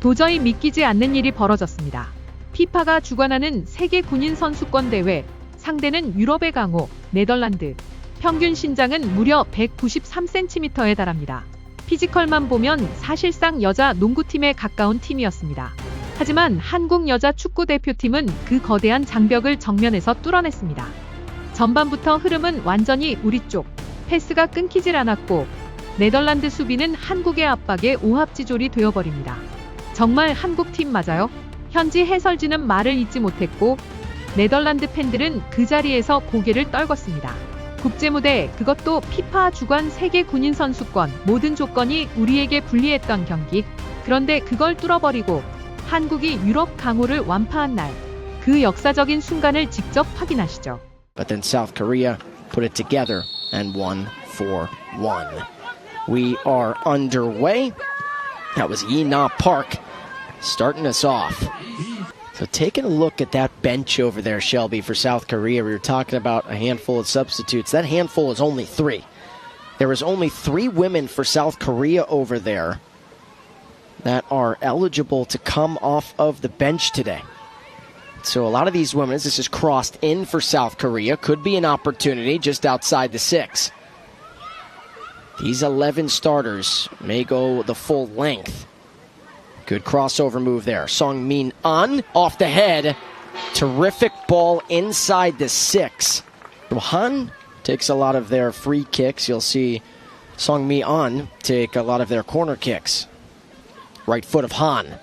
도저히 믿기지 않는 일이 벌어졌습니다. 피파가 주관하는 세계 군인 선수권 대회, 상대는 유럽의 강호, 네덜란드. 평균 신장은 무려 193cm에 달합니다. 피지컬만 보면 사실상 여자 농구팀에 가까운 팀이었습니다. 하지만 한국 여자 축구 대표팀은 그 거대한 장벽을 정면에서 뚫어냈습니다. 전반부터 흐름은 완전히 우리 쪽, 패스가 끊기질 않았고 네덜란드 수비는 한국의 압박에 오합지졸이 되어버립니다. 정말 한국팀 맞아요? 현지 해설진은 말을 잇지 못했고 네덜란드 팬들은 그 자리에서 고개를 떨궜습니다. 국제무대, 그것도 피파 주관 세계 군인 선수권, 모든 조건이 우리에게 불리했던 경기. 그런데 그걸 뚫어버리고 한국이 유럽 강호를 완파한 날, 그 역사적인 순간을 직접 확인하시죠. But then South Korea put it together and won 4-1. We are underway. That was Ina Park starting us off. So taking a look at that bench over there, Shelby, for South Korea. We were talking about a handful of substitutes. That handful is only 3. There is only 3 women for South Korea over there that are eligible to come off of the bench today. So a lot of these women, this is crossed in for South Korea, could be an opportunity just outside the 6. These 11 starters may go the full length. Good crossover move there. Song-min An off the head. Terrific ball inside the 6. Han takes a lot of their free kicks. You'll see Song-min An take a lot of their corner kicks. Right foot of Han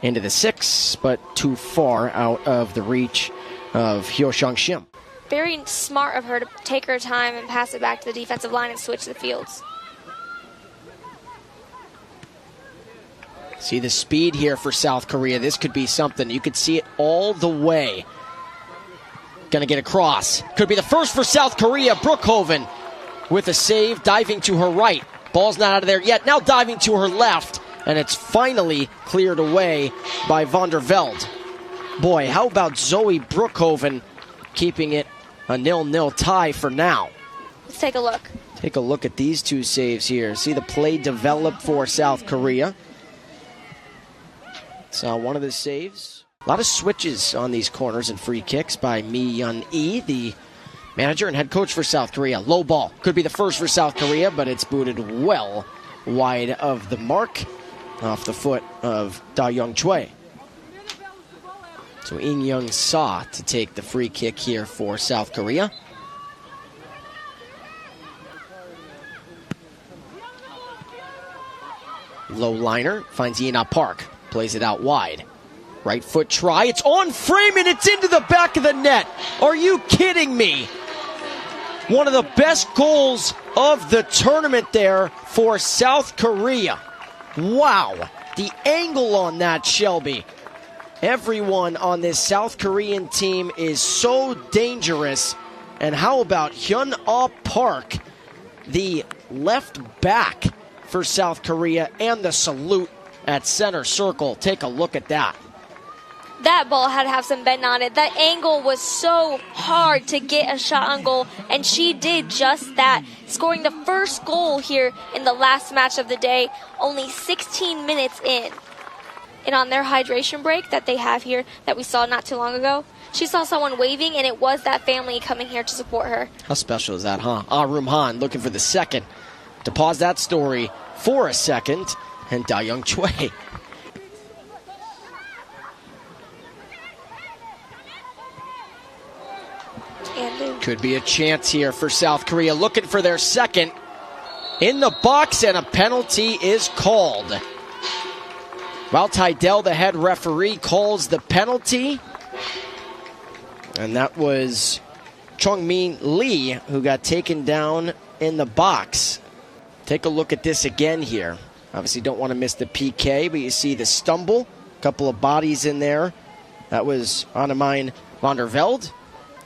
into the 6, but too far out of the reach of Hyo Shang-shim. Very smart of her to take her time and pass it back to the defensive line and switch the fields. See the speed here for South Korea. This could be something. You could see it all the way. Gonna get across. Could be the first for South Korea. Brookhoven with a save, diving to her right. Ball's not out of there yet. Now diving to her left. And it's finally cleared away by van der Velde. Boy, how about Zoe Brookhoven keeping it a 0-0 tie for now? Let's take a look. Take a look at these 2 saves here. See the play develop for South Korea. Saw one of the saves. A lot of switches on these corners and free kicks by Mi Yun-lee, the manager and head coach for South Korea. Low ball. Could be the first for South Korea, but it's booted well wide of the mark off the foot of Da Young Choi. So In Young Sa to take the free kick here for South Korea. Low liner finds Ina Park. Plays it out wide. Right foot try. It's on frame and it's into the back of the net. Are you kidding me? One of the best goals of the tournament there for South Korea. Wow. The angle on that, Shelby. Everyone on this South Korean team is so dangerous. And how about Hyun-ah Park, the left back for South Korea, and the salute at center circle. Take a look at that. That ball had to have some bend on it. That angle was so hard to get a shot on goal, and she did just that, scoring the first goal here in the last match of the day, only 16 minutes in. And on their hydration break that they have here that we saw not too long ago, she saw someone waving, and it was that family coming here to support her. How special is that, huh? Rum Han looking for the second. To pause that story for a second, and Da Young Choi. Could be a chance here for South Korea, looking for their second. In the box, and a penalty is called. Well, Tydell, the head referee, calls the penalty. And that was Chong-min Lee, who got taken down in the box. Take a look at this again here. Obviously don't want to miss the PK, but you see the stumble. A couple of bodies in there. That was Annemijn van der Velde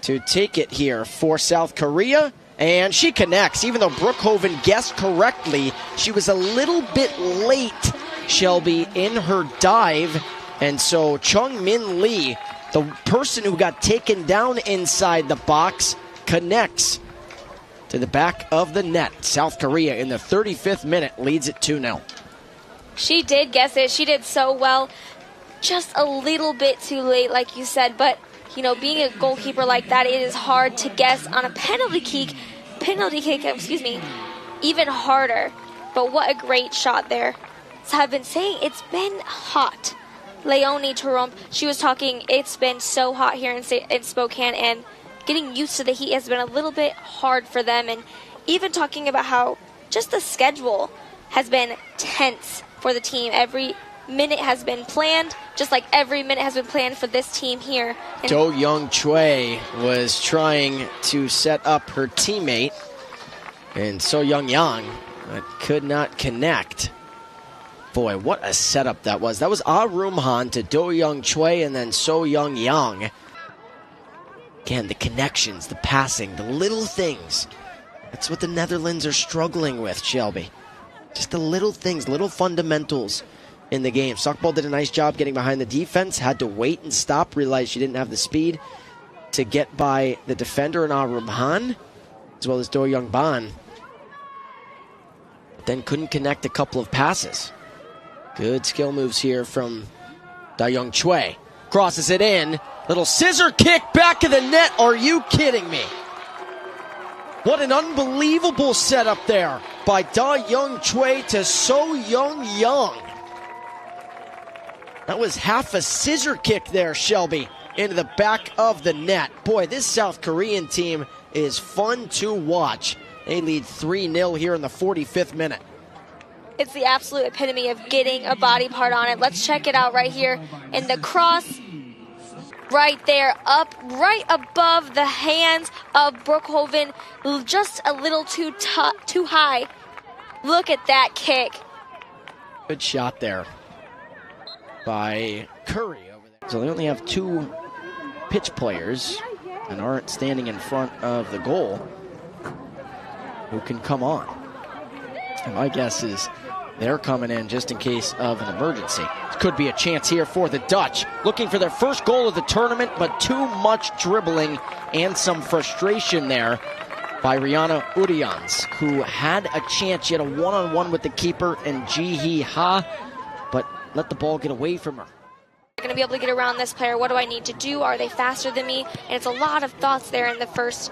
to take it here for South Korea. And she connects. Even though Brookhoven guessed correctly, she was a little bit late, Shelby, in her dive. And so Chong-min Lee, the person who got taken down inside the box, connects to the back of the net. South Korea in the 35th minute leads it 2-0. She did guess it. She did so well. Just a little bit too late, like you said. But, you know, being a goalkeeper like that, it is hard to guess on a penalty kick, even harder. But what a great shot there. So I've been saying it's been hot. Leonie Trump, she was talking, it's been so hot here in Spokane, and getting used to the heat has been a little bit hard for them. And even talking about how just the schedule has been tense for the team. Every minute has been planned, just like every minute has been planned for this team here. Do Young Choi was trying to set up her teammate, and So Young Yang could not connect. Boy, what a setup that was. That was Ah Room Han to Do Young Choi and then So Young Yang. Again, the connections, the passing, the little things. That's what the Netherlands are struggling with, Shelby. Just the little things, little fundamentals in the game. Sockball did a nice job getting behind the defense, had to wait and stop, realized she didn't have the speed to get by the defender in Ah Room Han, as well as Do Young Ban. Then couldn't connect a couple of passes. Good skill moves here from Da Young Choi. Crosses it in. Little scissor kick back of the net. Are you kidding me? What an unbelievable setup there by Da Young Choi to So Young Yang. That was half a scissor kick there, Shelby, into the back of the net. Boy, this South Korean team is fun to watch. They lead 3-0 here in the 45th minute. It's the absolute epitome of getting a body part on it. Let's check it out right here. In the cross, right there, up, right above the hands of Brookhoven. Just a little too high. Look at that kick. Good shot there by Curry over there. So they only have 2 pitch players and aren't standing in front of the goal who can come on. And my guess is they're coming in just in case of an emergency. Could be a chance here for the Dutch. Looking for their first goal of the tournament, but too much dribbling and some frustration there by Rihanna Urians, who had a chance. She had a one-on-one with the keeper and Ji Hee Ha, but let the ball get away from her. I'm going to be able to get around this player. What do I need to do? Are they faster than me? And it's a lot of thoughts there in the first,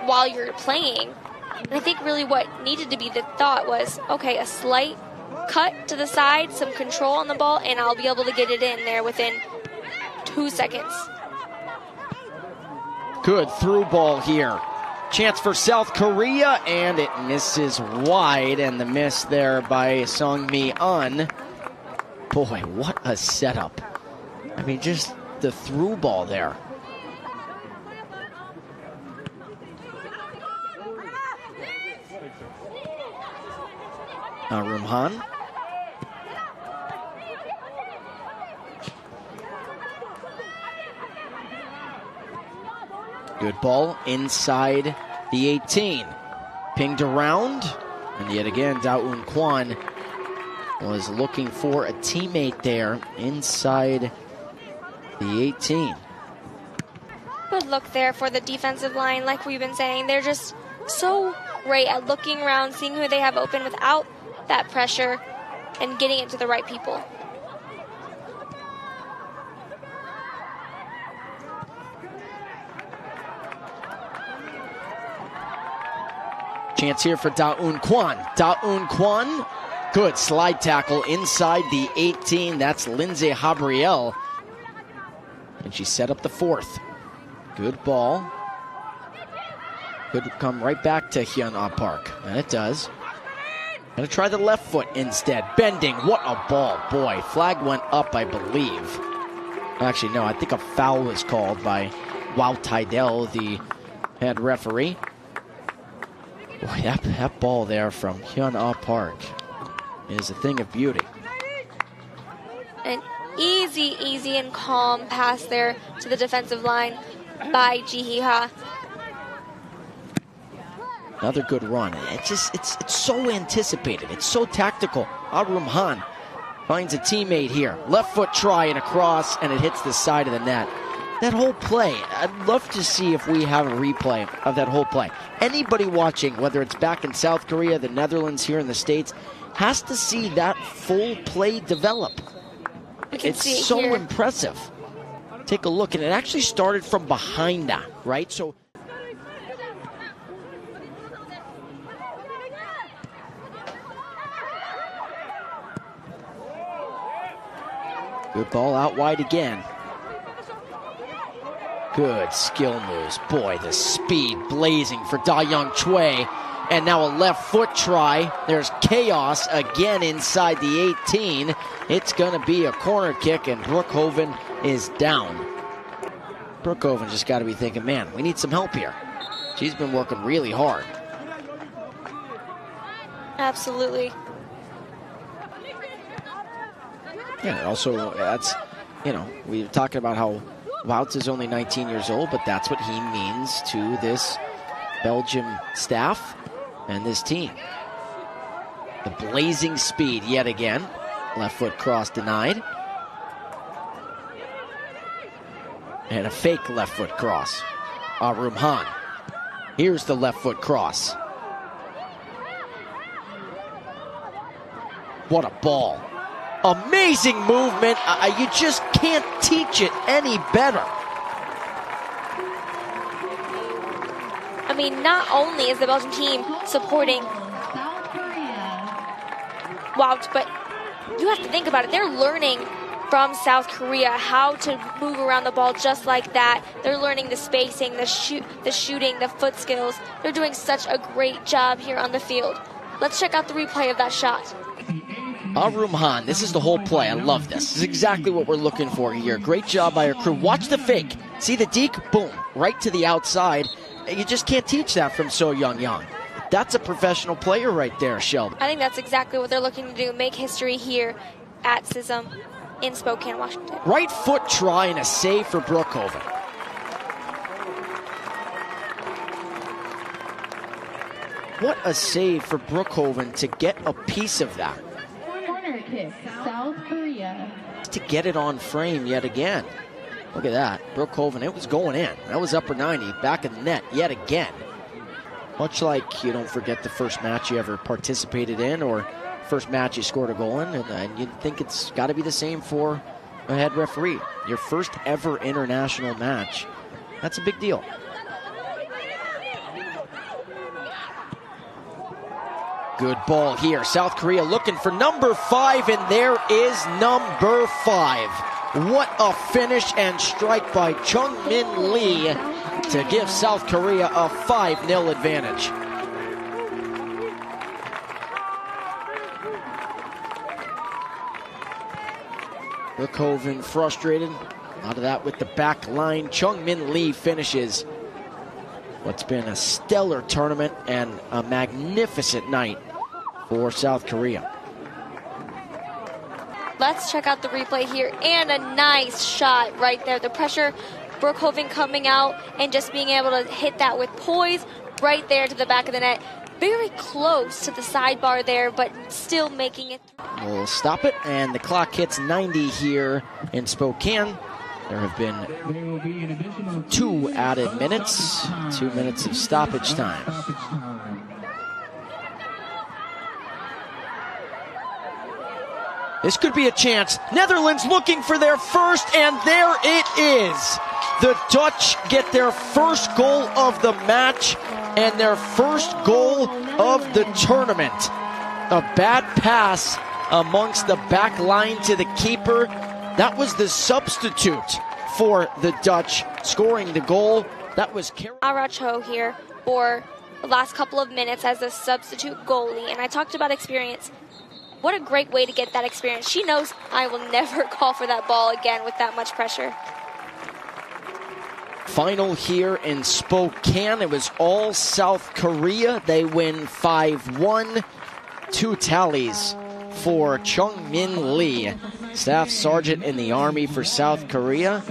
while you're playing. And I think really what needed to be the thought was, okay, a slight cut to the side, some control on the ball, and I'll be able to get it in there within 2 seconds. Good through ball here. Chance for South Korea, and it misses wide, and the miss there by Song Mi-an. Boy, what a setup. I mean, just the through ball there. Rumhan. Good ball inside the 18. Pinged around, and yet again, Daeun Kwon was looking for a teammate there inside the 18. Good look there for the defensive line. Like we've been saying, they're just so great at looking around, seeing who they have open without that pressure and getting it to the right people. Chance here for Daeun Kwon. Daeun Kwon, good slide tackle inside the 18. That's Lindsay Habriel. And she set up the 4th. Good ball. Could come right back to Hyun-Ah Park. And it does. Gonna try the left foot instead. Bending. What a ball. Boy, flag went up, I believe. Actually, no, I think a foul was called by Wow Tydell, the head referee. Boy, that ball there from Hyun-Ah Park is a thing of beauty. An easy and calm pass there to the defensive line by Ji Hee Ha. Another good run. It's so anticipated. It's so tactical. Arum Han finds a teammate here. Left foot try and a cross, and it hits the side of the net. That whole play, I'd love to see if we have a replay of that whole play. Anybody watching, whether it's back in South Korea, the Netherlands, here in the States, has to see that full play develop. It's so impressive. Take a look, and it actually started from behind that, right? So good ball out wide again. Good skill moves. Boy, the speed blazing for Da-Young Choi. And now a left foot try. There's chaos again inside the 18. It's going to be a corner kick, and Brookhoven is down. Brookhoven just got to be thinking, man, we need some help here. She's been working really hard. Absolutely. Yeah, also, that's, you know, we were talking about how Wout is only 19 years old, but that's what he means to this Belgium staff and this team. The blazing speed yet again. Left foot cross denied. And a fake left foot cross. Rumhan. Here's the left foot cross. What a ball. Amazing movement. You just can't teach it any better. I mean, not only is the Belgian team supporting Wout, but you have to think about it. They're learning from South Korea how to move around the ball just like that. They're learning the spacing, the shooting, the foot skills. They're doing such a great job here on the field. Let's check out the replay of that shot. Rumhan, this is the whole play. I love this. This is exactly what we're looking for here. Great job by her crew. Watch the fake. See the deke? Boom. Right to the outside. You just can't teach that from So Young. That's a professional player right there, Shelby. I think that's exactly what they're looking to do. Make history here at SISM in Spokane, Washington. Right foot try and a save for Brookhoven. What a save for Brookhoven to get a piece of that. Corner kick, South Korea. To get it on frame yet again. Look at that. Brookhoven, it was going in. That was upper 90, back of the net yet again. Much like you don't forget the first match you ever participated in or first match you scored a goal in, and you'd think it's got to be the same for a head referee. Your first ever international match. That's a big deal. Good ball here. South Korea looking for number 5, and there is number 5. What a finish and strike by Chung-Min Lee to give South Korea a 5-0 advantage. Brookhoven frustrated. A lot of that with the back line. Chung-Min Lee finishes what's been a stellar tournament and a magnificent night for South Korea. Let's check out the replay here, and a nice shot right there. The pressure, Brookhoven coming out and just being able to hit that with poise right there to the back of the net. Very close to the sidebar there, but still making it. We'll stop it, and the clock hits 90 here in Spokane. There have been 2 added minutes, 2 minutes of stoppage time. This could be a chance. Netherlands looking for their first, and there it is. The Dutch get their first goal of the match and their first goal of the tournament. A bad pass amongst the back line to the keeper. That was the substitute for the Dutch scoring the goal. That was Aracho here for the last couple of minutes as a substitute goalie. And I talked about experience. What a great way to get that experience. She knows I will never call for that ball again with that much pressure. Final here in Spokane. It was all South Korea. They win 5-1. 2 tallies for Chung-Min Lee, Staff Sergeant in the Army for South Korea.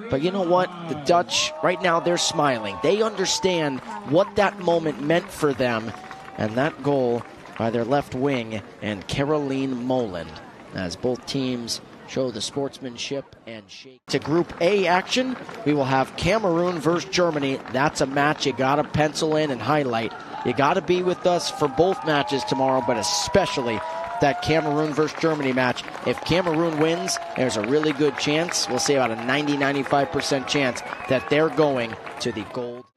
But you know what? The Dutch, right now, they're smiling. They understand what that moment meant for them. And that goal by their left wing and Caroline Moland, as both teams show the sportsmanship and shake. To Group A action, we will have Cameroon versus Germany. That's a match you got to pencil in and highlight. You got to be with us for both matches tomorrow, but especially that Cameroon versus Germany match. If Cameroon wins, there's a really good chance, we'll say about a 90-95% chance that they're going to the gold.